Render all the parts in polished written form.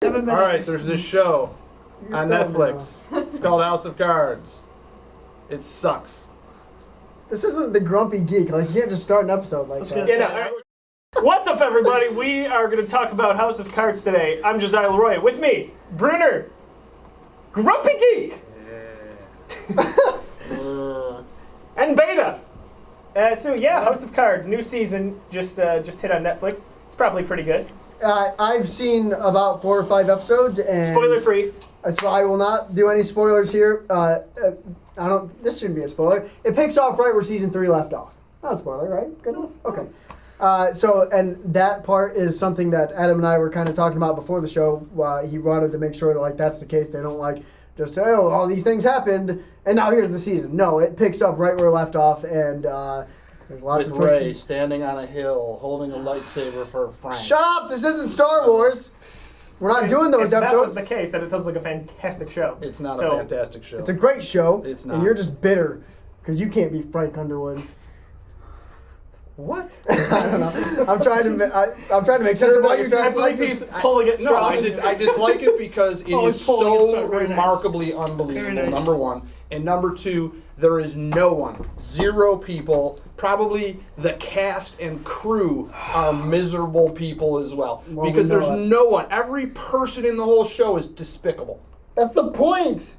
7 minutes. All right, there's this show on Netflix. It's called House of Cards. It sucks. This isn't the Grumpy Geek. Like, you can't just start an episode like that. What's up, everybody? We are going to talk about House of Cards today. I'm Josiah Leroy. With me, Brunner, Grumpy Geek, and Beta. House of Cards, new season, just hit on Netflix. It's probably pretty good. I've seen about 4 or 5 episodes, and Spoiler free. So I will not do any spoilers here. This shouldn't be a spoiler. It picks off right where season 3 left off. Not a spoiler, right? Good enough? Okay. And that part is something that Adam and I were kind of talking about before the show. He wanted to make sure that that's the case. They don't just, all these things happened, and now here's the season. No, it picks up right where it left off, and there's lots With of Ray standing on a hill, holding a lightsaber for Frank. Shut up! This isn't Star Wars. We're not doing those if episodes. If that was the case, then it sounds like a fantastic show. It's not a fantastic show. It's a great show. It's not. And you're just bitter because you can't be Frank Underwood. What? I don't know. I'm trying to make sense of what you're trying to like say. he's pulling at straws. I dislike it because it is so remarkably unbelievable, Very nice. number one. And number two, there is no one, 0 people, probably the cast and crew are miserable people as well. Because there's no one. Every person in the whole show is despicable. That's the point.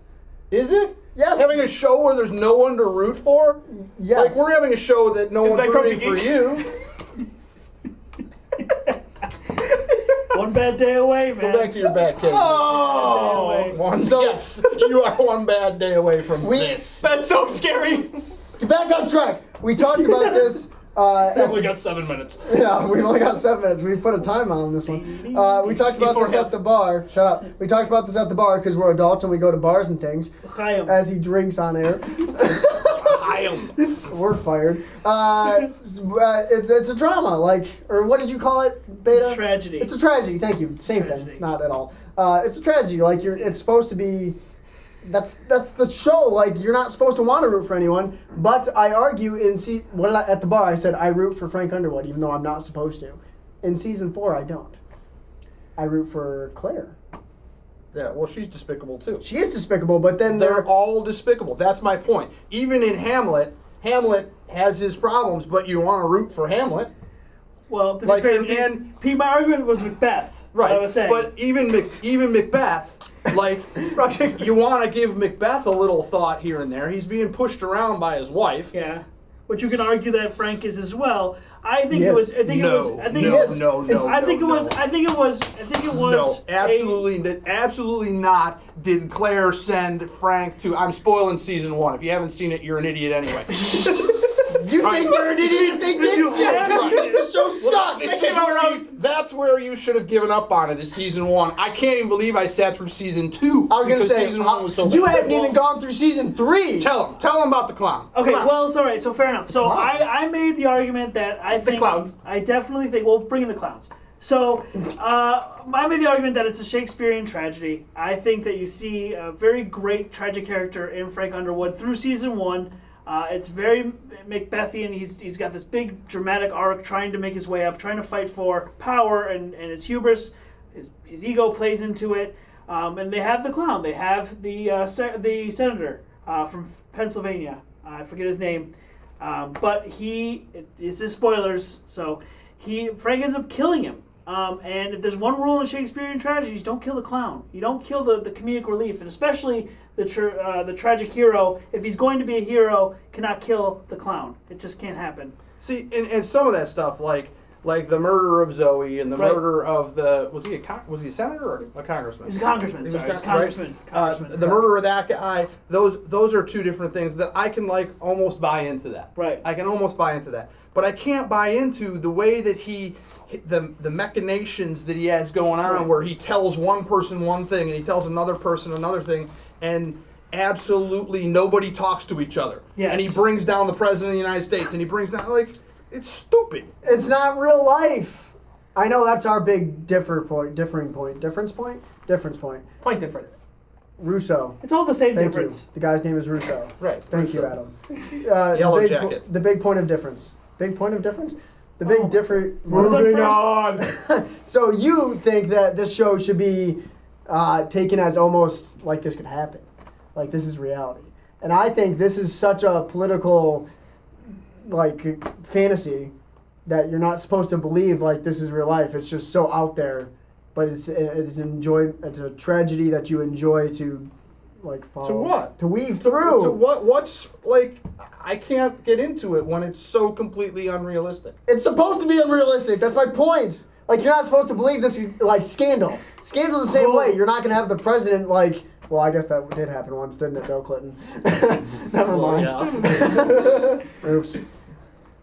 Is it? Yes. Having a show where there's no one to root for? Yes. Like, we're having a show that no one's rooting for you. One bad day away, man. Go back to your bad case. Oh! Yes, you are one bad day away from this. That's so scary. Get back on track. We talked about this. We only got 7 minutes. Yeah, we've only got 7 minutes. We put a time on this one. We talked about this at the bar. Shut up. We talked about this at the bar because we're adults and we go to bars and things. As he drinks on air. We're fired. It's a drama, or what did you call it, Beta? Tragedy. It's a tragedy. Thank you. Same thing. Not at all. It's a tragedy. It's supposed to be. That's the show. You're not supposed to want to root for anyone. But I argue at the bar, I said I root for Frank Underwood, even though I'm not supposed to. In season 4, I don't. I root for Claire. Yeah, well, she's despicable too. She is despicable, but then they're all despicable. That's my point. Even in Hamlet has his problems, but you want to root for Hamlet. Well, to be fair, Pete, my argument was Macbeth. Right. I was saying. But even Macbeth, you want to give Macbeth a little thought here and there. He's being pushed around by his wife. Yeah. But you can argue that Frank is as well. No, absolutely not. Did Claire send Frank to? I'm spoiling season 1. If you haven't seen it, you're an idiot anyway. You think they're an idiot if they did see it? The show sucks. That's where you should have given up on it. Is season 1? I can't even believe I sat through season 2. I was gonna say season 1 was so you bad. hadn't even gone through season 3. Tell him about the clown. Okay, well, it's all right. So fair enough. So I made the argument that I think I definitely think. Well, bring in the clowns. So I made the argument that it's a Shakespearean tragedy. I think that you see a very great tragic character in Frank Underwood through season 1. It's very Macbethian. He's got this big dramatic arc, trying to make his way up, trying to fight for power, and his hubris, his ego plays into it. And they have the clown. They have the senator from Pennsylvania. I forget his name, but it's his spoilers. So Frank ends up killing him. And if there's one rule in Shakespearean tragedies, don't kill the clown. You don't kill the comedic relief, and especially the tragic hero. If he's going to be a hero, cannot kill the clown. It just can't happen. See, and some of that stuff, like the murder of Zoe and the murder of was he a senator or a congressman? He's a congressman. Congressman. The murder of that guy. Those are two different things that I can almost buy into that. Right. I can almost buy into that, but I can't buy into the way that the machinations that he has going on, where he tells one person one thing and he tells another person another thing, and absolutely nobody talks to each other. Yes. And he brings down the president of the United States, and he brings down it's stupid. It's not real life. I know that's our big difference point. Russo. It's all the same Thank difference. You. The guy's name is Russo. Right. Thank Russo. you, Adam. Yellow jacket. The big point of difference. Big point of difference? The big difference. Moving on. So you think that this show should be taken as almost like this could happen, like this is reality. And I think this is such a political, like, fantasy that you're not supposed to believe like this is real life. It's just so out there, but it's a tragedy that you enjoy to, like, follow. To what? To weave through. To what? What's like? I can't get into it when it's so completely unrealistic. It's supposed to be unrealistic. That's my point. Like, you're not supposed to believe this is, like, Scandal. Scandal's the same way. You're not going to have the president, like... Well, I guess that did happen once, didn't it, Bill Clinton? Never mind. Yeah. Oops.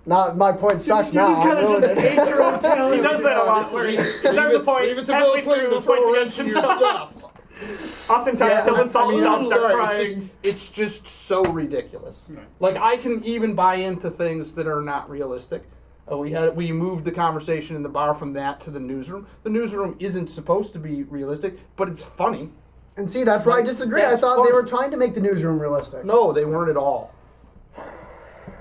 Not, my point sucks You now. just kind of just hate your own talent. He does that a lot, where he starts a point, Leave it to halfway Bill Clinton through, to points throw against into your himself. stuff. Oftentimes, he'll insult himself and start sorry, crying. it's just so ridiculous. Like, I can even buy into things that are not realistic. We moved the conversation in the bar from that to the newsroom. The newsroom isn't supposed to be realistic, but it's funny. And see, that's where I disagree. I thought funny. they were trying to make the newsroom realistic. No, they weren't at all.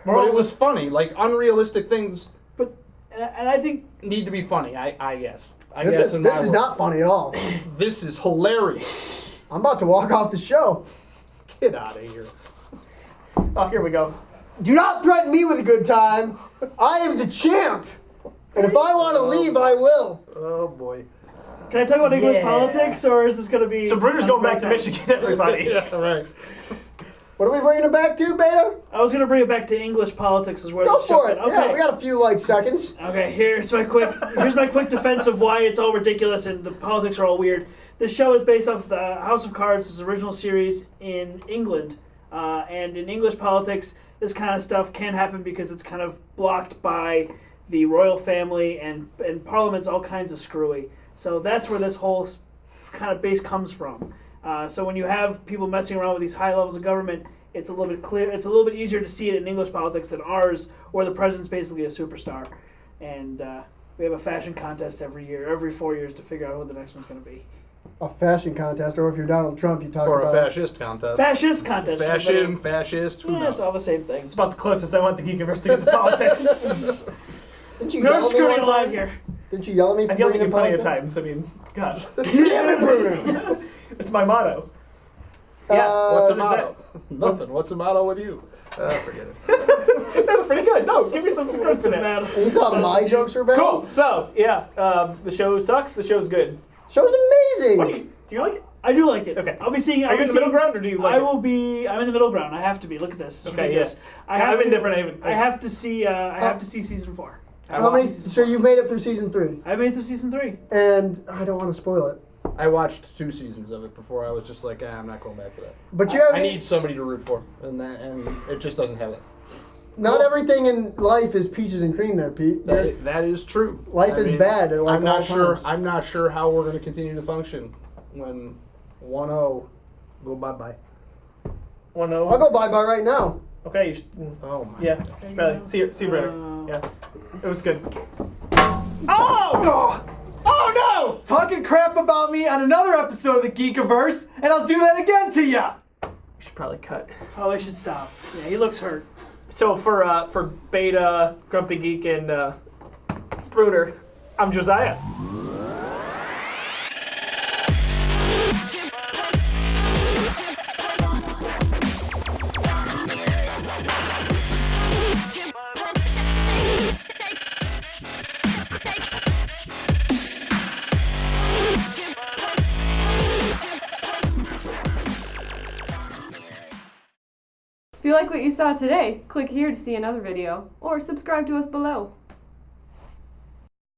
But it was funny. Like, unrealistic things But and I think need to be funny, I guess. This is not funny at all. This is hilarious. I'm about to walk off the show. Get out of here. Oh, here we go. Do not threaten me with a good time. I am the champ. And if I want to leave, I will. Oh, boy. can I talk about English politics, or is this going to be? So Brunner's going back to Michigan, everybody. Yeah, right. What are we bringing it back to, Beta? I was going to bring it back to English politics, is where Go the for show it. Okay. Yeah, we got a few, like, seconds. Okay, here's my quick defense of why it's all ridiculous and the politics are all weird. This show is based off the House of Cards, its original series in England, and in English politics, this kind of stuff can happen because it's kind of blocked by the royal family and Parliament's all kinds of screwy. So that's where this whole kind of base comes from. So when you have people messing around with these high levels of government, it's a little bit clear. It's a little bit easier to see it in English politics than ours, where the president's basically a superstar, and we have a fashion contest every 4 years to figure out who the next one's going to be. A fashion contest, or if you're Donald Trump, you talk Or about... a fascist contest. Fascist contest. Fashion, fascist, who Yeah, knows? it's all the same thing. It's about the closest I want the Geekiverse to get to politics. Didn't you No yell at me screwing one line time? here. Didn't you yell at me for I've yelled at bringing you plenty of politics? times. I mean, God. Damn it, Bruno! It's my motto. Yeah, What's the is motto? Nothing. What's the motto with you? Forget it. That's pretty good. No, give me some credit to that. You thought my jokes were bad? Cool. So, yeah, the show sucks. The show's good. Show's amazing! What do you like it? I do like it. Okay. I'll be seeing. Are you in the middle ground, or do you like I it? will be. I'm in the middle ground. I have to be. Look at this. Okay, Ridiculous. yes. I'm indifferent. I have to see. I have to see season 4. How many, so you've made it through season 3, I made it through season 3. and I don't want to spoil it. I watched 2 seasons of it before I was just like, I'm not going back to that. But you have I need somebody to root for, and it just doesn't have that. not everything in life is peaches and cream there, Pete. That is true. Life is bad at, like, I'm not all sure. times. I'm not sure how we're going to continue to function when 1-0 go bye. 1-0. I'll go bye-bye right now. Okay, you should, Oh my. yeah, God. probably. See you, Brunner. Yeah, it was good. Oh! Oh no! Talking crap about me on another episode of the Geekiverse, and I'll do that again to ya! We should probably cut. Oh, I should stop. Yeah, he looks hurt. So for Beta, Grumpy Geek, and Brunner, I'm Josiah. If you like what you saw today, click here to see another video, or subscribe to us below.